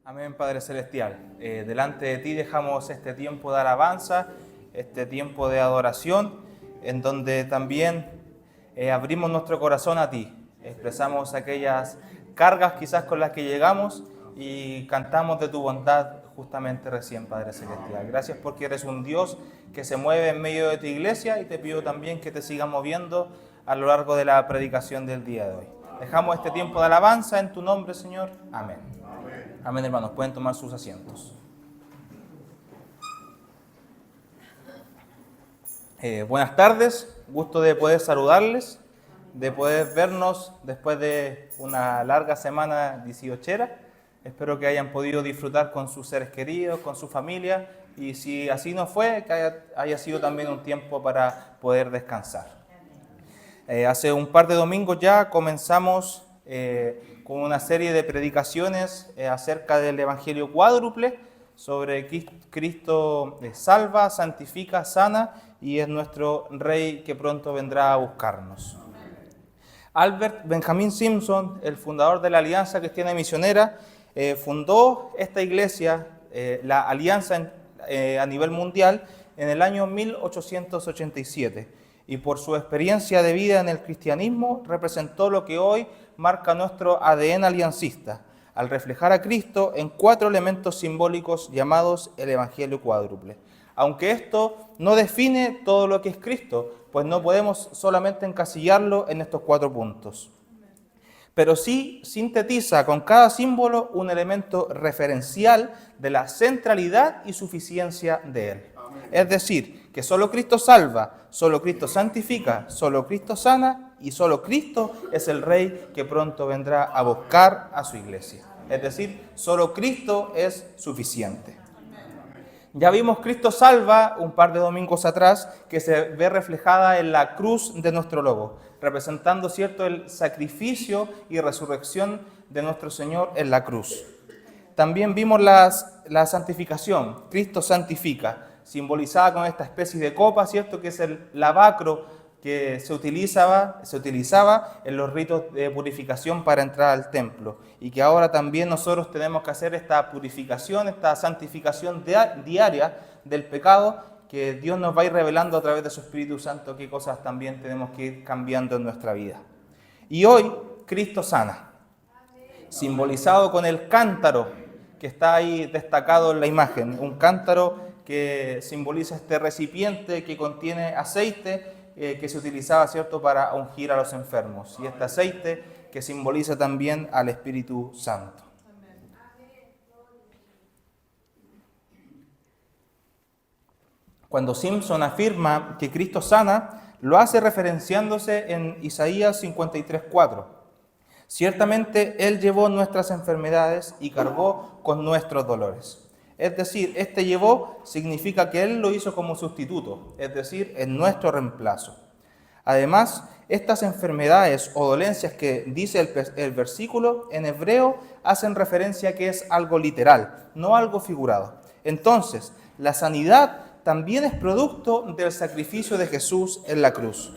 Amén, Padre Celestial. Delante de ti dejamos este tiempo de alabanza, este tiempo de adoración, en donde también abrimos nuestro corazón a ti. Expresamos aquellas cargas quizás con las que llegamos y cantamos de tu bondad justamente recién, Padre Celestial. Gracias porque eres un Dios que se mueve en medio de tu iglesia y te pido también que te sigas moviendo a lo largo de la predicación del día de hoy. Dejamos este tiempo de alabanza en tu nombre, Señor. Amén. Amén, hermanos. Pueden tomar sus asientos. Buenas tardes. Gusto de poder saludarles, de poder vernos después de una larga semana 18. Espero que hayan podido disfrutar con sus seres queridos, con su familia, y si así no fue, que haya sido también un tiempo para poder descansar. Hace un par de domingos ya comenzamos con una serie de predicaciones acerca del Evangelio cuádruple, sobre Cristo salva, santifica, sana y es nuestro Rey que pronto vendrá a buscarnos. Albert Benjamin Simpson, el fundador de la Alianza Cristiana Misionera, fundó esta iglesia, la Alianza a nivel mundial, en el año 1887. Y por su experiencia de vida en el cristianismo representó lo que hoy marca nuestro ADN aliancista, al reflejar a Cristo en 4 elementos simbólicos llamados el Evangelio cuádruple. Aunque esto no define todo lo que es Cristo, pues no podemos solamente encasillarlo en estos 4 puntos. Pero sí sintetiza con cada símbolo un elemento referencial de la centralidad y suficiencia de Él. Es decir, que solo Cristo salva, solo Cristo santifica, solo Cristo sana y solo Cristo es el Rey que pronto vendrá a buscar a su iglesia. Es decir, solo Cristo es suficiente. Ya vimos Cristo salva un par de domingos atrás, que se ve reflejada en la cruz de nuestro logo, representando, ¿cierto?, el sacrificio y resurrección de nuestro Señor en la cruz. También vimos la santificación, Cristo santifica, simbolizada con esta especie de copa, ¿cierto?, que es el lavacro que se utilizaba en los ritos de purificación para entrar al templo, y que ahora también nosotros tenemos que hacer esta purificación, esta santificación diaria del pecado, que Dios nos va a ir revelando a través de su Espíritu Santo qué cosas también tenemos que ir cambiando en nuestra vida. Y hoy Cristo sana, simbolizado con el cántaro que está ahí destacado en la imagen, un cántaro que simboliza este recipiente que contiene aceite que se utilizaba, ¿cierto?, para ungir a los enfermos, y este aceite que simboliza también al Espíritu Santo. Cuando Simpson afirma que Cristo sana, lo hace referenciándose en Isaías 53:4. Ciertamente Él llevó nuestras enfermedades y cargó con nuestros dolores. Es decir, este llevó significa que Él lo hizo como sustituto, es decir, en nuestro reemplazo. Además, estas enfermedades o dolencias que dice el versículo en hebreo hacen referencia a que es algo literal, no algo figurado. Entonces, la sanidad también es producto del sacrificio de Jesús en la cruz.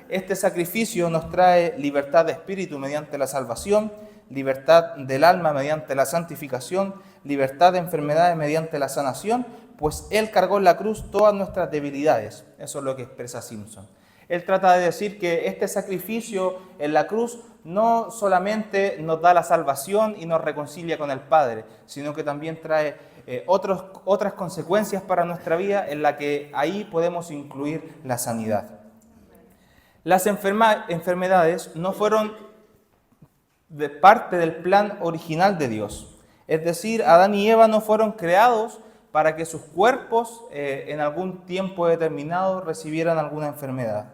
Este sacrificio nos trae libertad de espíritu mediante la salvación, libertad del alma mediante la santificación, libertad de enfermedades mediante la sanación, pues Él cargó en la cruz todas nuestras debilidades. Eso es lo que expresa Simpson. Él trata de decir que este sacrificio en la cruz no solamente nos da la salvación y nos reconcilia con el Padre, sino que también trae otras consecuencias para nuestra vida, en la que ahí podemos incluir la sanidad. Las enfermedades no fueron de parte del plan original de Dios. Es decir, Adán y Eva no fueron creados para que sus cuerpos en algún tiempo determinado recibieran alguna enfermedad.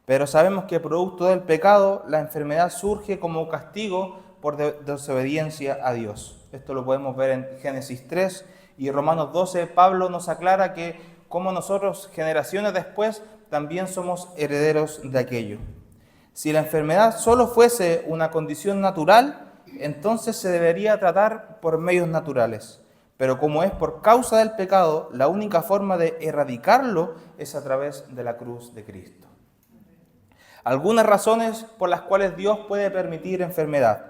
Pero sabemos que producto del pecado, la enfermedad surge como castigo por desobediencia a Dios. Esto lo podemos ver en Génesis 3 y Romanos 12. Pablo nos aclara que como nosotros, generaciones después, también somos herederos de aquello. Si la enfermedad solo fuese una condición natural, entonces se debería tratar por medios naturales. Pero como es por causa del pecado, la única forma de erradicarlo es a través de la cruz de Cristo. Algunas razones por las cuales Dios puede permitir enfermedad.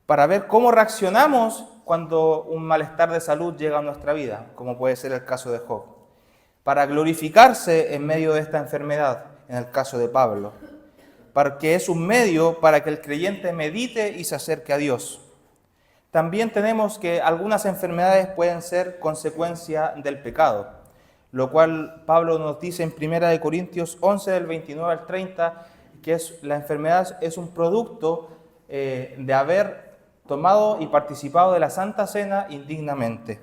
Para ver cómo reaccionamos cuando un malestar de salud llega a nuestra vida, como puede ser el caso de Job. Para glorificarse en medio de esta enfermedad, en el caso de Pablo. Porque es un medio para que el creyente medite y se acerque a Dios. También tenemos que algunas enfermedades pueden ser consecuencia del pecado, lo cual Pablo nos dice en 1 Corintios 11, del 29 al 30, que la enfermedad es un producto de haber tomado y participado de la Santa Cena indignamente.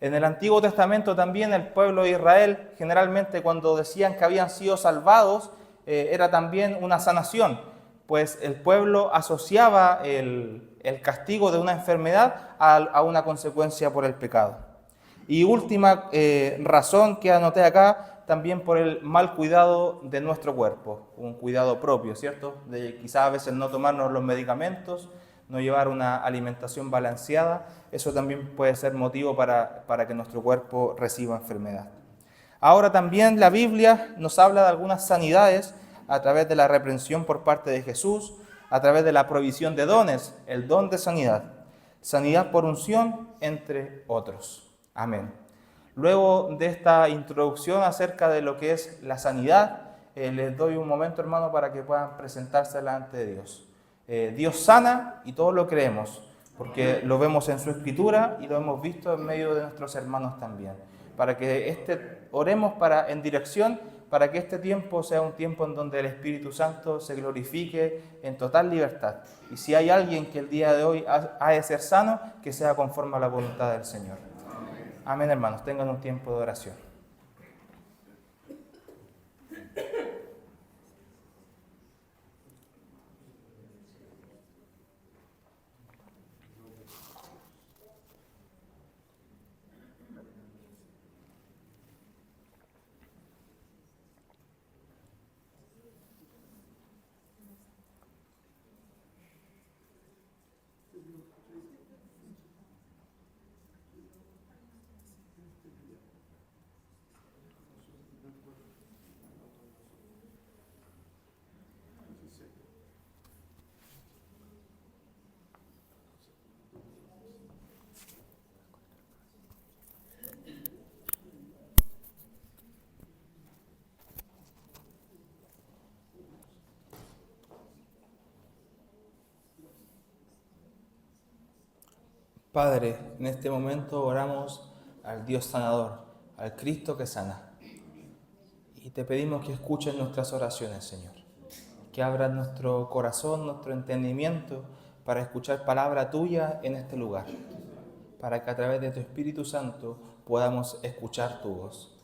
En el Antiguo Testamento también el pueblo de Israel, generalmente cuando decían que habían sido salvados, era también una sanación, pues el pueblo asociaba el castigo de una enfermedad a una consecuencia por el pecado. Y última razón que anoté acá, también por el mal cuidado de nuestro cuerpo, un cuidado propio, ¿cierto? De quizás a veces no tomarnos los medicamentos, no llevar una alimentación balanceada, eso también puede ser motivo para que nuestro cuerpo reciba enfermedad. Ahora también la Biblia nos habla de algunas sanidades a través de la reprensión por parte de Jesús, a través de la provisión de dones, el don de sanidad, sanidad por unción, entre otros. Amén. Luego de esta introducción acerca de lo que es la sanidad, les doy un momento, hermano, para que puedan presentarse delante de Dios. Dios sana y todos lo creemos, porque lo vemos en su Escritura y lo hemos visto en medio de nuestros hermanos también. Para que oremos en dirección, para que este tiempo sea un tiempo en donde el Espíritu Santo se glorifique en total libertad. Y si hay alguien que el día de hoy ha de ser sano, que sea conforme a la voluntad del Señor. Amén, hermanos. Tengan un tiempo de oración. Padre, en este momento oramos al Dios sanador, al Cristo que sana. Y te pedimos que escuches nuestras oraciones, Señor. Que abras nuestro corazón, nuestro entendimiento para escuchar palabra tuya en este lugar. Para que a través de tu Espíritu Santo podamos escuchar tu voz.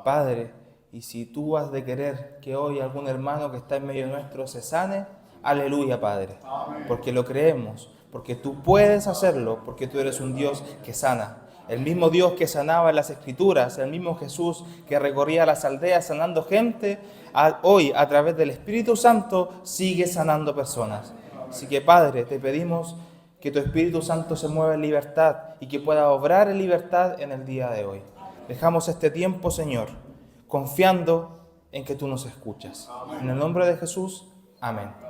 Padre, y si tú has de querer que hoy algún hermano que está en medio nuestro se sane, aleluya, Padre. Porque lo creemos. Porque tú puedes hacerlo, porque tú eres un Dios que sana. El mismo Dios que sanaba en las Escrituras, el mismo Jesús que recorría las aldeas sanando gente, hoy a través del Espíritu Santo sigue sanando personas. Así que, Padre, te pedimos que tu Espíritu Santo se mueva en libertad y que pueda obrar en libertad en el día de hoy. Dejamos este tiempo, Señor, confiando en que tú nos escuchas. En el nombre de Jesús, amén.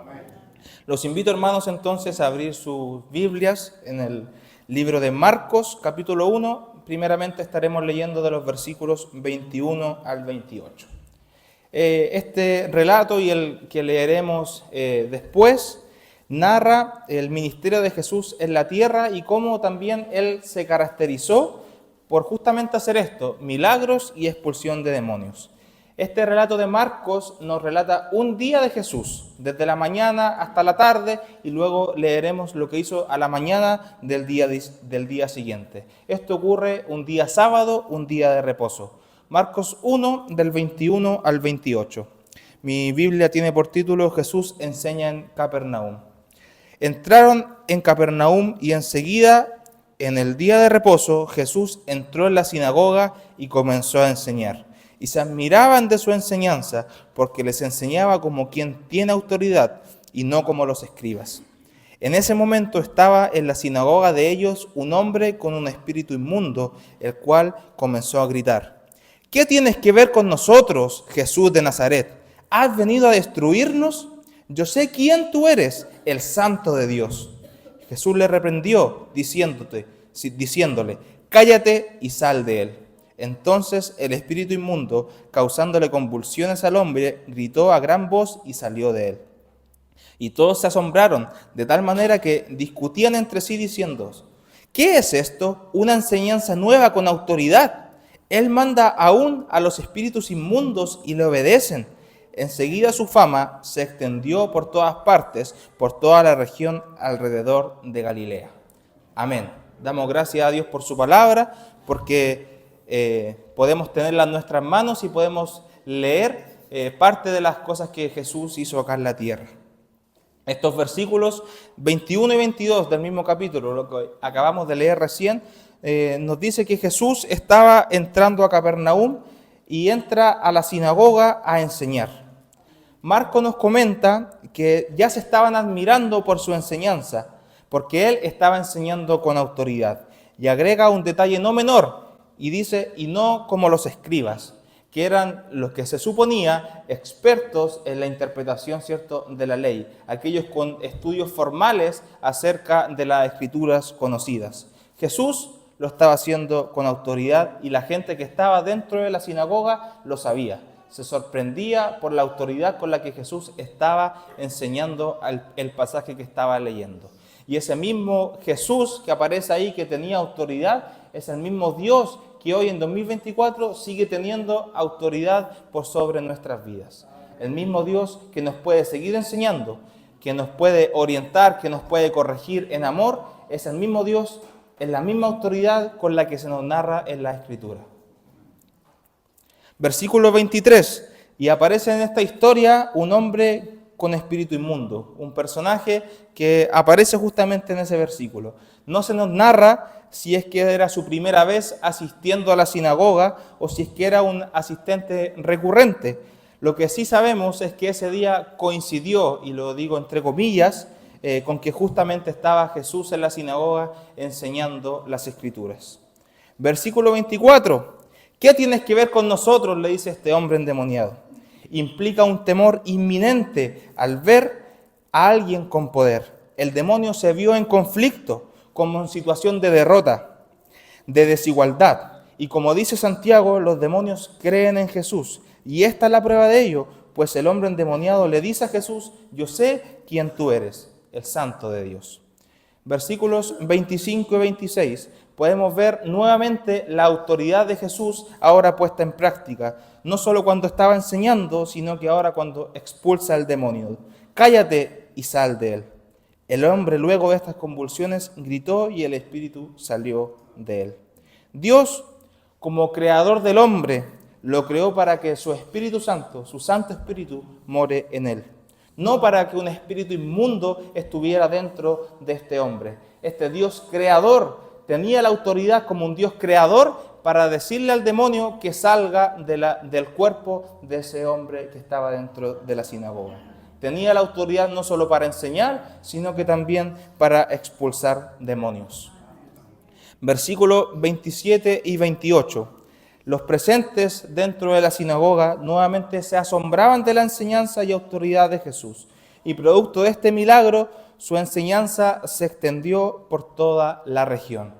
Los invito, hermanos, entonces a abrir sus Biblias en el libro de Marcos, capítulo 1. Primeramente estaremos leyendo de los versículos 21 al 28. Este relato y el que leeremos después narra el ministerio de Jesús en la tierra y cómo también Él se caracterizó por justamente hacer esto, milagros y expulsión de demonios. Este relato de Marcos nos relata un día de Jesús, desde la mañana hasta la tarde, y luego leeremos lo que hizo a la mañana del día siguiente. Esto ocurre un día sábado, un día de reposo. Marcos 1, del 21 al 28. Mi Biblia tiene por título Jesús enseña en Capernaum. Entraron en Capernaum y enseguida, en el día de reposo, Jesús entró en la sinagoga y comenzó a enseñar. Y se admiraban de su enseñanza, porque les enseñaba como quien tiene autoridad y no como los escribas. En ese momento estaba en la sinagoga de ellos un hombre con un espíritu inmundo, el cual comenzó a gritar: ¿qué tienes que ver con nosotros, Jesús de Nazaret? ¿Has venido a destruirnos? Yo sé quién tú eres, el Santo de Dios. Jesús le reprendió, diciéndote: diciéndole: cállate y sal de él. Entonces el espíritu inmundo, causándole convulsiones al hombre, gritó a gran voz y salió de él. Y todos se asombraron, de tal manera que discutían entre sí diciendo: ¿qué es esto? Una enseñanza nueva con autoridad. Él manda aún a los espíritus inmundos y le obedecen. Enseguida su fama se extendió por todas partes, por toda la región alrededor de Galilea. Amén. Damos gracias a Dios por su palabra, porque podemos tenerla en nuestras manos y podemos leer parte de las cosas que Jesús hizo acá en la tierra. Estos versículos 21 y 22 del mismo capítulo, lo que acabamos de leer recién, nos dice que Jesús estaba entrando a Capernaum y entra a la sinagoga a enseñar. Marco nos comenta que ya se estaban admirando por su enseñanza, porque él estaba enseñando con autoridad. Y agrega un detalle no menor, y dice: y no como los escribas, que eran los que se suponía expertos en la interpretación, ¿cierto?, de la ley, aquellos con estudios formales acerca de las escrituras conocidas. Jesús lo estaba haciendo con autoridad y la gente que estaba dentro de la sinagoga lo sabía. Se sorprendía por la autoridad con la que Jesús estaba enseñando el pasaje que estaba leyendo. Y ese mismo Jesús que aparece ahí, que tenía autoridad, es el mismo Dios que hoy en 2024 sigue teniendo autoridad por sobre nuestras vidas. El mismo Dios que nos puede seguir enseñando, que nos puede orientar, que nos puede corregir en amor, es el mismo Dios, es la misma autoridad con la que se nos narra en la Escritura. Versículo 23, y aparece en esta historia un hombre con espíritu inmundo, un personaje que aparece justamente en ese versículo. No se nos narra si es que era su primera vez asistiendo a la sinagoga o si es que era un asistente recurrente. Lo que sí sabemos es que ese día coincidió, y lo digo entre comillas, con que justamente estaba Jesús en la sinagoga enseñando las Escrituras. Versículo 24. ¿Qué tienes que ver con nosotros?, le dice este hombre endemoniado. Implica un temor inminente al ver a alguien con poder. El demonio se vio en conflicto, como en situación de derrota, de desigualdad. Y como dice Santiago, los demonios creen en Jesús. Y esta es la prueba de ello, pues el hombre endemoniado le dice a Jesús: yo sé quién tú eres, el Santo de Dios. Versículos 25 y 26. Podemos ver nuevamente la autoridad de Jesús ahora puesta en práctica, no solo cuando estaba enseñando, sino que ahora cuando expulsa al demonio. Cállate y sal de él. El hombre, luego de estas convulsiones, gritó y el espíritu salió de él. Dios, como creador del hombre, lo creó para que su Espíritu Santo, su Santo Espíritu, more en él. No para que un espíritu inmundo estuviera dentro de este hombre. Este Dios creador tenía la autoridad como un Dios creador para decirle al demonio que salga del cuerpo de ese hombre que estaba dentro de la sinagoga. Tenía la autoridad no solo para enseñar, sino que también para expulsar demonios. Versículos 27 y 28. Los presentes dentro de la sinagoga nuevamente se asombraban de la enseñanza y autoridad de Jesús. Y producto de este milagro, su enseñanza se extendió por toda la región.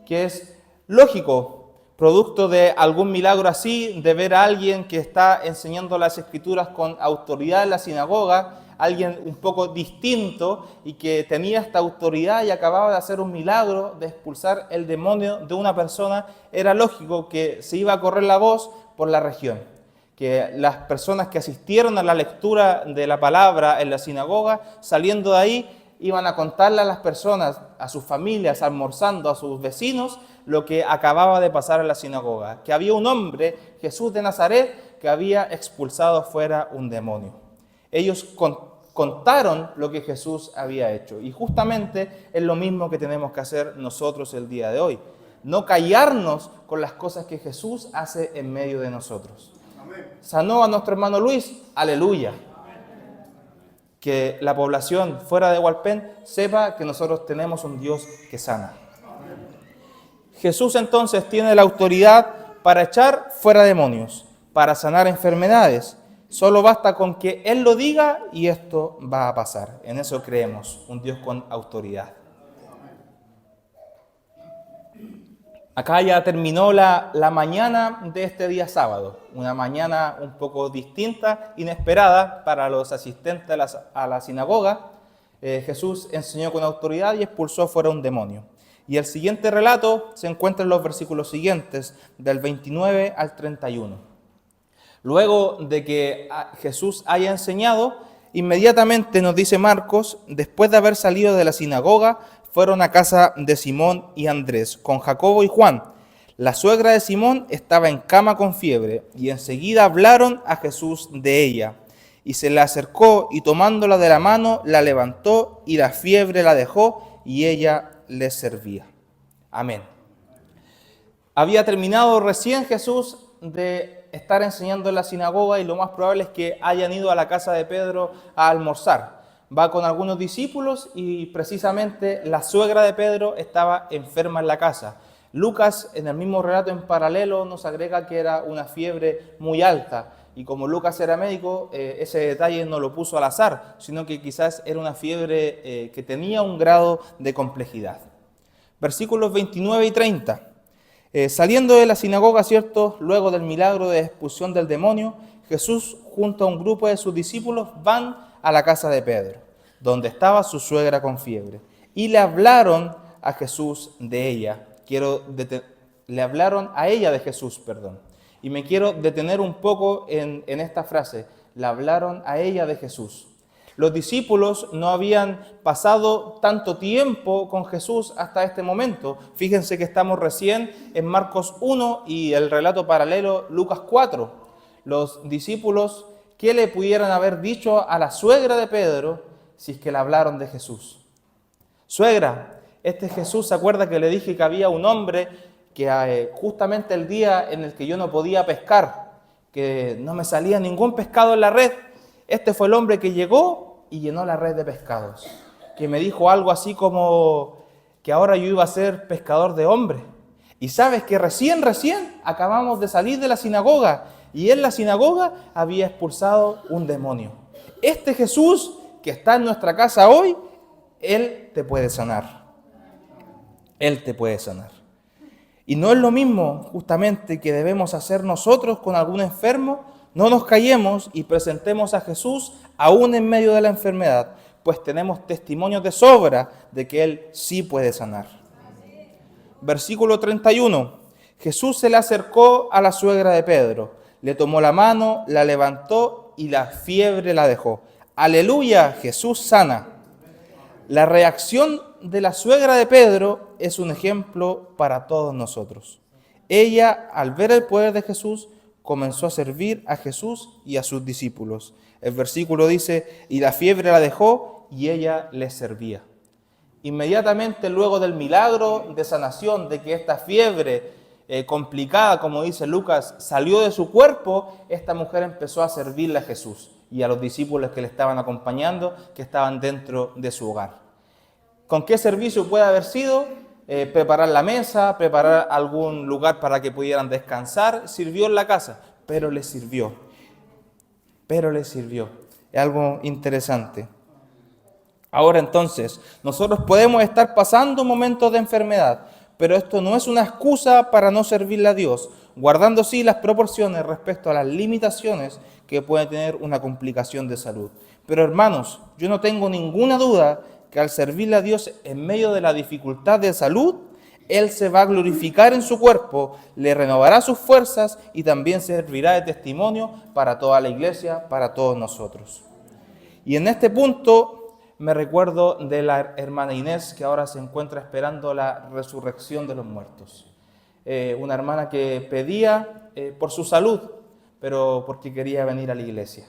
Que es lógico, producto de algún milagro así, de ver a alguien que está enseñando las Escrituras con autoridad en la sinagoga, alguien un poco distinto y que tenía esta autoridad y acababa de hacer un milagro de expulsar el demonio de una persona, era lógico que se iba a correr la voz por la región, que las personas que asistieron a la lectura de la palabra en la sinagoga, saliendo de ahí, iban a contarle a las personas, a sus familias, almorzando, a sus vecinos, lo que acababa de pasar en la sinagoga, que había un hombre, Jesús de Nazaret, que había expulsado fuera un demonio. Ellos contaron lo que Jesús había hecho, y justamente es lo mismo que tenemos que hacer nosotros el día de hoy. No callarnos con las cosas que Jesús hace en medio de nosotros. Amén. Sanó a nuestro hermano Luis, aleluya. Que la población fuera de Hualpén sepa que nosotros tenemos un Dios que sana. Jesús entonces tiene la autoridad para echar fuera demonios, para sanar enfermedades. Solo basta con que Él lo diga y esto va a pasar. En eso creemos, un Dios con autoridad. Acá ya terminó la mañana de este día sábado, una mañana un poco distinta, inesperada para los asistentes a la sinagoga. Jesús enseñó con autoridad y expulsó fuera un demonio. Y el siguiente relato se encuentra en los versículos siguientes, del 29 al 31. Luego de que Jesús haya enseñado, inmediatamente nos dice Marcos, después de haber salido de la sinagoga, fueron a casa de Simón y Andrés, con Jacobo y Juan. La suegra de Simón estaba en cama con fiebre, y enseguida hablaron a Jesús de ella. Y se le acercó, y tomándola de la mano, la levantó, y la fiebre la dejó, y ella les servía. Amén. Había terminado recién Jesús de estar enseñando en la sinagoga, y lo más probable es que hayan ido a la casa de Pedro a almorzar. Va con algunos discípulos y precisamente la suegra de Pedro estaba enferma en la casa. Lucas, en el mismo relato en paralelo, nos agrega que era una fiebre muy alta. Y como Lucas era médico, ese detalle no lo puso al azar, sino que quizás era una fiebre que tenía un grado de complejidad. Versículos 29 y 30. Saliendo de la sinagoga, ¿cierto? Luego del milagro de expulsión del demonio, Jesús junto a un grupo de sus discípulos van a la casa de Pedro, donde estaba su suegra con fiebre, y le hablaron a Jesús de ella. Le hablaron a ella de Jesús, perdón. Y me quiero detener un poco en esta frase. Le hablaron a ella de Jesús. Los discípulos no habían pasado tanto tiempo con Jesús hasta este momento. Fíjense que estamos recién en Marcos 1 y el relato paralelo Lucas 4. Los discípulos, ¿qué le pudieran haber dicho a la suegra de Pedro si es que le hablaron de Jesús? Suegra, este Jesús, ¿se acuerda que le dije que había un hombre que justamente el día en el que yo no podía pescar, que no me salía ningún pescado en la red, este fue el hombre que llegó y llenó la red de pescados? Que me dijo algo así como que ahora yo iba a ser pescador de hombres. Y sabes que recién acabamos de salir de la sinagoga, y en la sinagoga había expulsado un demonio. Este Jesús que está en nuestra casa hoy, Él te puede sanar. Él te puede sanar. Y no es lo mismo justamente que debemos hacer nosotros con algún enfermo. No nos callemos y presentemos a Jesús aún en medio de la enfermedad, pues tenemos testimonios de sobra de que Él sí puede sanar. Versículo 31. Jesús se le acercó a la suegra de Pedro, le tomó la mano, la levantó y la fiebre la dejó. ¡Aleluya! Jesús sana. La reacción de la suegra de Pedro es un ejemplo para todos nosotros. Ella, al ver el poder de Jesús, comenzó a servir a Jesús y a sus discípulos. El versículo dice, y la fiebre la dejó y ella les servía. Inmediatamente luego del milagro de sanación, de que esta fiebre complicada, como dice Lucas, salió de su cuerpo, esta mujer empezó a servirle a Jesús y a los discípulos que le estaban acompañando, que estaban dentro de su hogar. ¿Con qué servicio puede haber sido? Preparar la mesa, preparar algún lugar para que pudieran descansar. Sirvió en la casa, pero les sirvió. Es algo interesante. Ahora entonces, nosotros podemos estar pasando momentos de enfermedad, pero esto no es una excusa para no servirle a Dios, guardando sí las proporciones respecto a las limitaciones que puede tener una complicación de salud. Pero hermanos, yo no tengo ninguna duda que al servirle a Dios en medio de la dificultad de salud, Él se va a glorificar en su cuerpo, le renovará sus fuerzas y también servirá de testimonio para toda la iglesia, para todos nosotros. Y en este punto me recuerdo de la hermana Inés, que ahora se encuentra esperando la resurrección de los muertos. Una hermana que pedía por su salud, pero porque quería venir a la iglesia.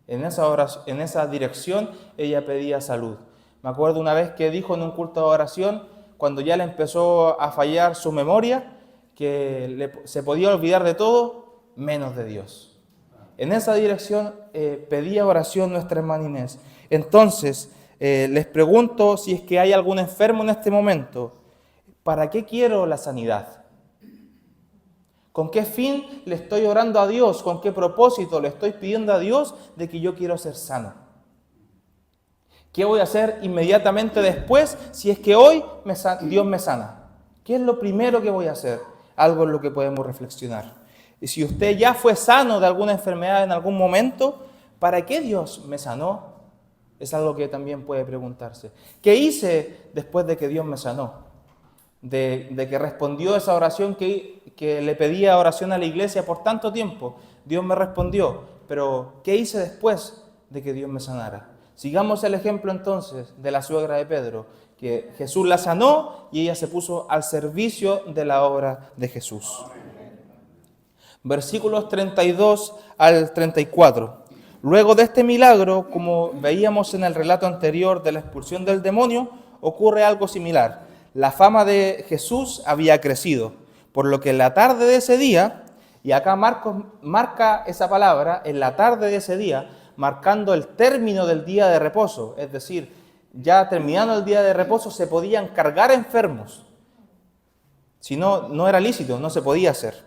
En esa dirección ella pedía salud. Me acuerdo una vez que dijo en un culto de oración, cuando ya le empezó a fallar su memoria, que se podía olvidar de todo, menos de Dios. En esa dirección pedía oración nuestra hermana Inés. Entonces, les pregunto si es que hay algún enfermo en este momento. ¿Para qué quiero la sanidad? ¿Con qué fin le estoy orando a Dios? ¿Con qué propósito le estoy pidiendo a Dios de que yo quiero ser sano? ¿Qué voy a hacer inmediatamente después si es que hoy Dios me sana? ¿Qué es lo primero que voy a hacer? Algo en lo que podemos reflexionar. Y si usted ya fue sano de alguna enfermedad en algún momento, ¿para qué Dios me sanó? Es algo que también puede preguntarse. ¿Qué hice después de que Dios me sanó? De que respondió esa oración que le pedía oración a la iglesia por tanto tiempo. Dios me respondió, pero ¿qué hice después de que Dios me sanara? Sigamos el ejemplo entonces de la suegra de Pedro, que Jesús la sanó y ella se puso al servicio de la obra de Jesús. Versículos 32 al 34. Luego de este milagro, como veíamos en el relato anterior de la expulsión del demonio, ocurre algo similar. La fama de Jesús había crecido, por lo que en la tarde de ese día, y acá Marcos marca esa palabra, en la tarde de ese día, marcando el término del día de reposo, es decir, ya terminando el día de reposo se podían cargar enfermos. Si no, no era lícito, no se podía hacer.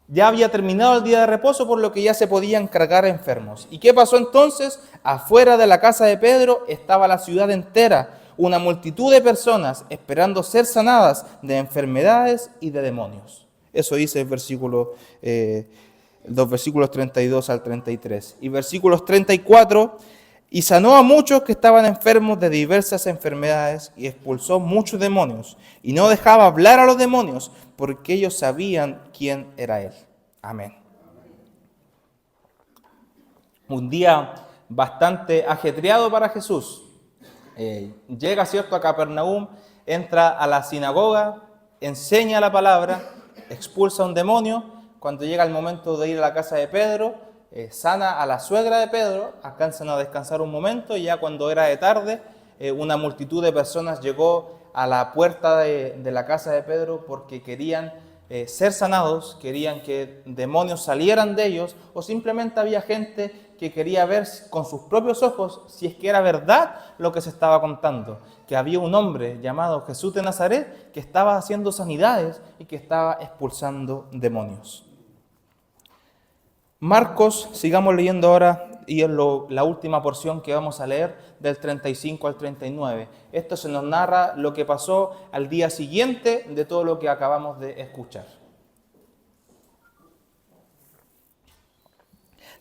Ya había terminado el día de reposo, por lo que ya se podían cargar enfermos. ¿Y qué pasó entonces? Afuera de la casa de Pedro estaba la ciudad entera, una multitud de personas esperando ser sanadas de enfermedades y de demonios. Eso dice el versículo, los versículos 32 al 33. Y versículos 34, y sanó a muchos que estaban enfermos de diversas enfermedades y expulsó muchos demonios. Y no dejaba hablar a los demonios porque ellos sabían quién era Él. Amén. Un día bastante ajetreado para Jesús. Llega, ¿cierto?, a Capernaum, entra a la sinagoga, enseña la palabra, expulsa a un demonio. Cuando llega el momento de ir a la casa de Pedro, sana a la suegra de Pedro, alcanzan a descansar un momento y ya cuando era de tarde, una multitud de personas llegó a la puerta de la casa de Pedro porque querían ser sanados, querían que demonios salieran de ellos, o simplemente había gente que quería ver con sus propios ojos si es que era verdad lo que se estaba contando, que había un hombre llamado Jesús de Nazaret que estaba haciendo sanidades y que estaba expulsando demonios. Marcos, sigamos leyendo ahora, y es la última porción que vamos a leer, del 35 al 39. Esto se nos narra lo que pasó al día siguiente de todo lo que acabamos de escuchar.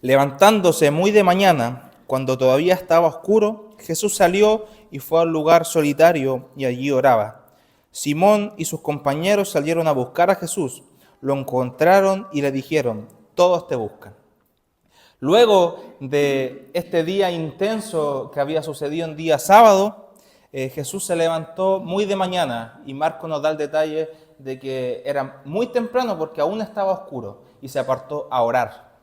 Levantándose muy de mañana, cuando todavía estaba oscuro, Jesús salió y fue a un lugar solitario y allí oraba. Simón y sus compañeros salieron a buscar a Jesús, lo encontraron y le dijeron: todos te buscan. Luego de este día intenso que había sucedido en día sábado, Jesús se levantó muy de mañana, y Marcos nos da el detalle de que era muy temprano porque aún estaba oscuro, y se apartó a orar.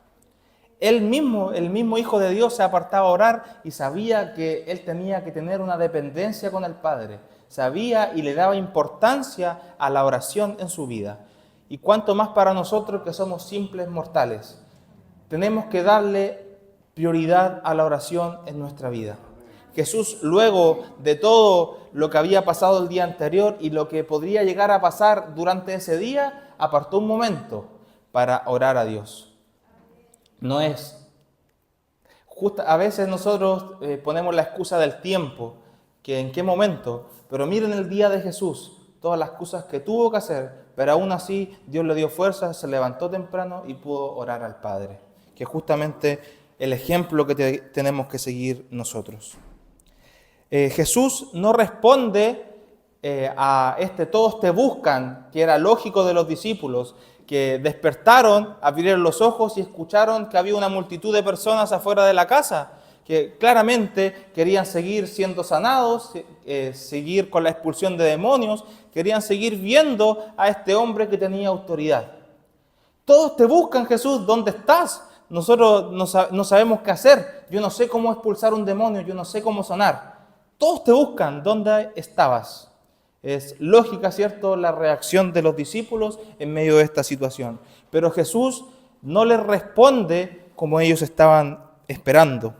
Él mismo, el mismo Hijo de Dios, se apartaba a orar y sabía que él tenía que tener una dependencia con el Padre. Sabía y le daba importancia a la oración en su vida. Y cuánto más para nosotros que somos simples mortales. Tenemos que darle prioridad a la oración en nuestra vida. Jesús, luego de todo lo que había pasado el día anterior y lo que podría llegar a pasar durante ese día, apartó un momento para orar a Dios. No es justo, a veces nosotros ponemos la excusa del tiempo, que en qué momento, pero miren el día de Jesús, todas las cosas que tuvo que hacer, pero aún así Dios le dio fuerza, se levantó temprano y pudo orar al Padre, que es justamente el ejemplo que tenemos que seguir nosotros. Jesús no responde a todos te buscan, que era lógico de los discípulos, que despertaron, abrieron los ojos y escucharon que había una multitud de personas afuera de la casa, que claramente querían seguir siendo sanados, seguir con la expulsión de demonios, querían seguir viendo a este hombre que tenía autoridad. Todos te buscan, Jesús, ¿dónde estás? Nosotros no sabemos qué hacer, yo no sé cómo expulsar un demonio, yo no sé cómo sanar. Todos te buscan, ¿dónde estabas? Es lógica, ¿cierto?, la reacción de los discípulos en medio de esta situación. Pero Jesús no les responde como ellos estaban esperando.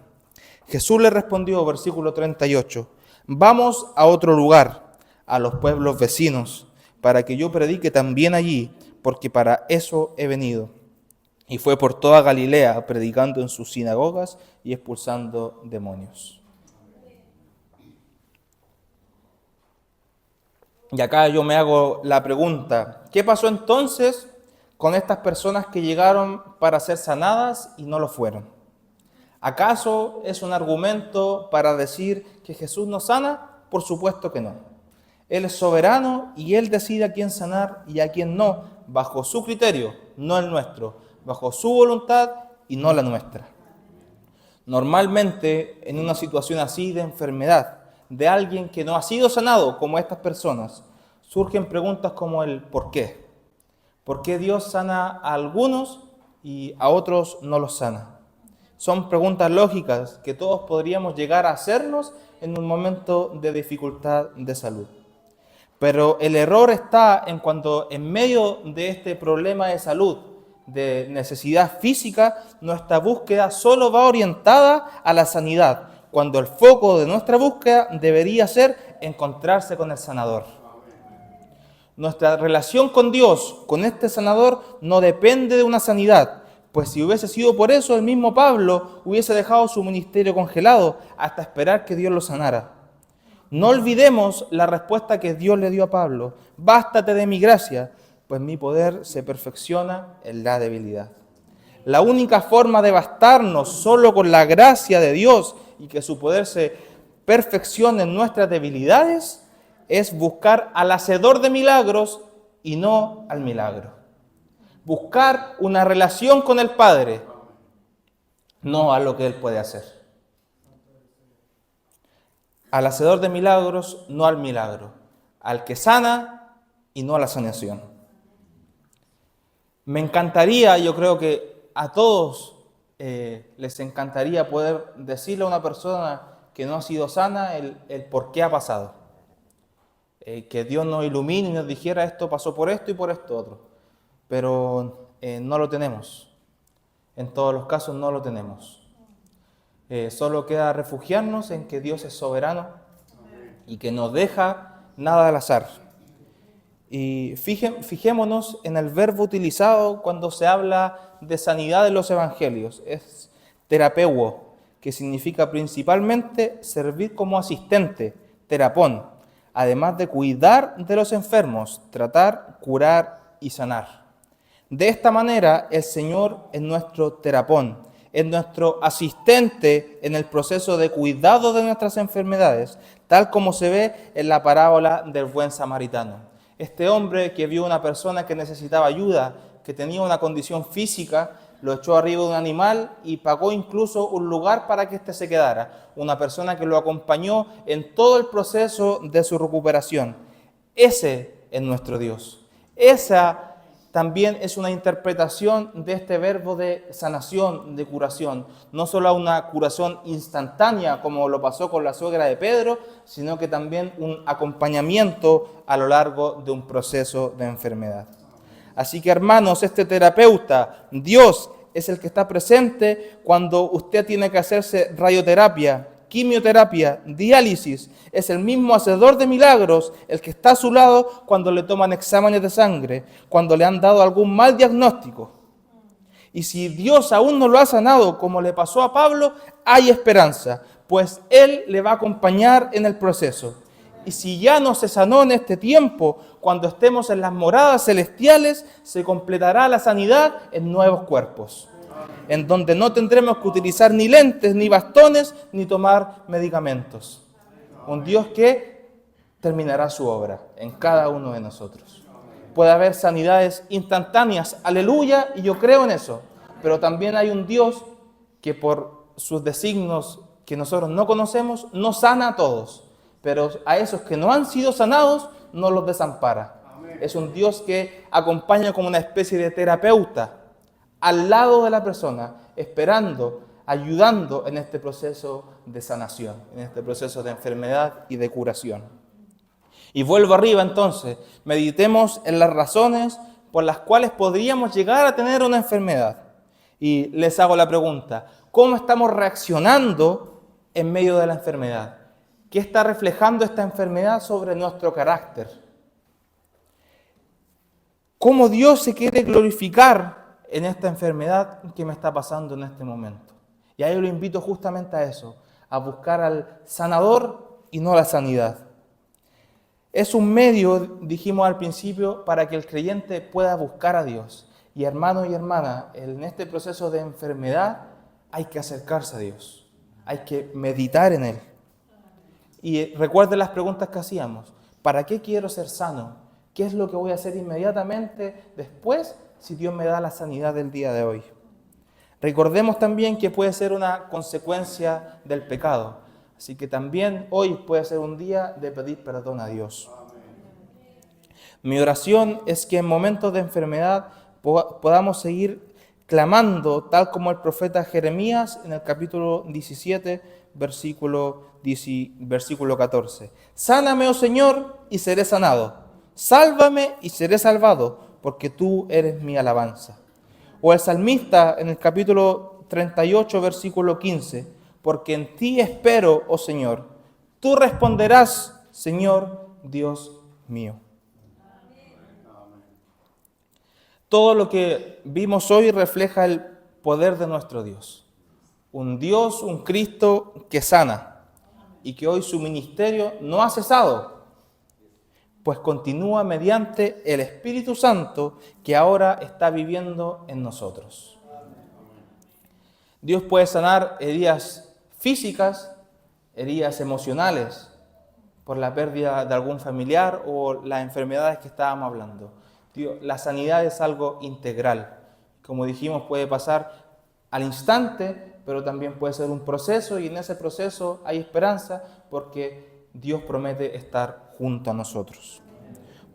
Jesús les respondió, versículo 38, vamos a otro lugar, a los pueblos vecinos, para que yo predique también allí, porque para eso he venido. Y fue por toda Galilea, predicando en sus sinagogas y expulsando demonios. Y acá yo me hago la pregunta, ¿qué pasó entonces con estas personas que llegaron para ser sanadas y no lo fueron? ¿Acaso es un argumento para decir que Jesús no sana? Por supuesto que no. Él es soberano y Él decide a quién sanar y a quién no, bajo su criterio, no el nuestro, bajo su voluntad y no la nuestra. Normalmente, en una situación así de enfermedad, de alguien que no ha sido sanado, como estas personas, surgen preguntas como el ¿por qué? ¿Por qué Dios sana a algunos y a otros no los sana? Son preguntas lógicas que todos podríamos llegar a hacernos en un momento de dificultad de salud. Pero el error está en cuando en medio de este problema de salud, de necesidad física, nuestra búsqueda solo va orientada a la sanidad, cuando el foco de nuestra búsqueda debería ser encontrarse con el sanador. Nuestra relación con Dios, con este sanador, no depende de una sanidad, pues si hubiese sido por eso, el mismo Pablo hubiese dejado su ministerio congelado hasta esperar que Dios lo sanara. No olvidemos la respuesta que Dios le dio a Pablo: bástate de mi gracia, pues mi poder se perfecciona en la debilidad. La única forma de bastarnos solo con la gracia de Dios y que su poder se perfeccione en nuestras debilidades es buscar al hacedor de milagros y no al milagro. Buscar una relación con el Padre, no a lo que Él puede hacer. Al hacedor de milagros, no al milagro. Al que sana y no a la sanación. Me encantaría, yo creo que a todos les encantaría poder decirle a una persona que no ha sido sana el por qué ha pasado. Que Dios nos ilumine y nos dijera esto pasó por esto y por esto otro. Pero no lo tenemos. En todos los casos no lo tenemos. Solo queda refugiarnos en que Dios es soberano y que no deja nada al azar. Y fijémonos en el verbo utilizado cuando se habla de sanidad en los evangelios. Es terapeuo, que significa principalmente servir como asistente, terapón, además de cuidar de los enfermos, tratar, curar y sanar. De esta manera, el Señor es nuestro terapón, es nuestro asistente en el proceso de cuidado de nuestras enfermedades, tal como se ve en la parábola del buen samaritano. Este hombre que vio una persona que necesitaba ayuda, que tenía una condición física, lo echó arriba de un animal y pagó incluso un lugar para que éste se quedara. Una persona que lo acompañó en todo el proceso de su recuperación. Ese es nuestro Dios. Esa también es una interpretación de este verbo de sanación, de curación. No solo una curación instantánea, como lo pasó con la suegra de Pedro, sino que también un acompañamiento a lo largo de un proceso de enfermedad. Así que, hermanos, este terapeuta, Dios, es el que está presente cuando usted tiene que hacerse radioterapia, quimioterapia, diálisis. Es el mismo hacedor de milagros, el que está a su lado cuando le toman exámenes de sangre, cuando le han dado algún mal diagnóstico. Y si Dios aún no lo ha sanado, como le pasó a Pablo, hay esperanza, pues Él le va a acompañar en el proceso. Y si ya no se sanó en este tiempo, cuando estemos en las moradas celestiales, se completará la sanidad en nuevos cuerpos, en donde no tendremos que utilizar ni lentes, ni bastones, ni tomar medicamentos. Un Dios que terminará su obra en cada uno de nosotros. Puede haber sanidades instantáneas, aleluya, y yo creo en eso. Pero también hay un Dios que por sus designios que nosotros no conocemos, no sana a todos. Pero a esos que no han sido sanados, no los desampara. Es un Dios que acompaña como una especie de terapeuta al lado de la persona, esperando, ayudando en este proceso de sanación, en este proceso de enfermedad y de curación. Y vuelvo arriba entonces, meditemos en las razones por las cuales podríamos llegar a tener una enfermedad. Y les hago la pregunta, ¿cómo estamos reaccionando en medio de la enfermedad? ¿Qué está reflejando esta enfermedad sobre nuestro carácter? ¿Cómo Dios se quiere glorificar en esta enfermedad que me está pasando en este momento? Y ahí lo invito justamente a eso, a buscar al sanador y no a la sanidad. Es un medio, dijimos al principio, para que el creyente pueda buscar a Dios. Y hermano y hermana, en este proceso de enfermedad hay que acercarse a Dios. Hay que meditar en Él. Y recuerden las preguntas que hacíamos. ¿Para qué quiero ser sano? ¿Qué es lo que voy a hacer inmediatamente después si Dios me da la sanidad del día de hoy? Recordemos también que puede ser una consecuencia del pecado. Así que también hoy puede ser un día de pedir perdón a Dios. Mi oración es que en momentos de enfermedad podamos seguir clamando, tal como el profeta Jeremías en el capítulo 17, versículo 14. Sáname, oh Señor, y seré sanado. Sálvame y seré salvado, porque tú eres mi alabanza. O el salmista en el capítulo 38, versículo 15. Porque en ti espero, oh Señor. Tú responderás, Señor, Dios mío. Todo lo que vimos hoy refleja el poder de nuestro Dios. Un Dios, un Cristo que sana y que hoy su ministerio no ha cesado, pues continúa mediante el Espíritu Santo que ahora está viviendo en nosotros. Dios puede sanar heridas físicas, heridas emocionales, por la pérdida de algún familiar o las enfermedades que estábamos hablando. La sanidad es algo integral. Como dijimos, puede pasar al instante, pero también puede ser un proceso y en ese proceso hay esperanza porque Dios promete estar junto a nosotros.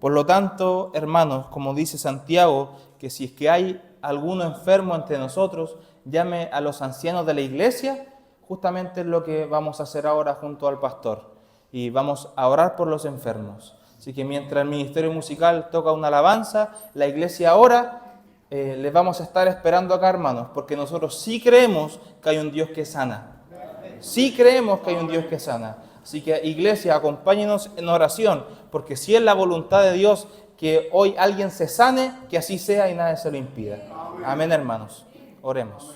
Por lo tanto, hermanos, como dice Santiago, que si es que hay alguno enfermo entre nosotros, llame a los ancianos de la iglesia. Justamente es lo que vamos a hacer ahora junto al pastor. Y vamos a orar por los enfermos. Así que mientras el ministerio musical toca una alabanza, la iglesia ora, les vamos a estar esperando acá, hermanos, porque nosotros sí creemos que hay un Dios que sana. Sí creemos que hay un Dios que sana. Así que, iglesia, acompáñenos en oración, porque si es la voluntad de Dios que hoy alguien se sane, que así sea y nadie se lo impida. Amén, hermanos. Oremos.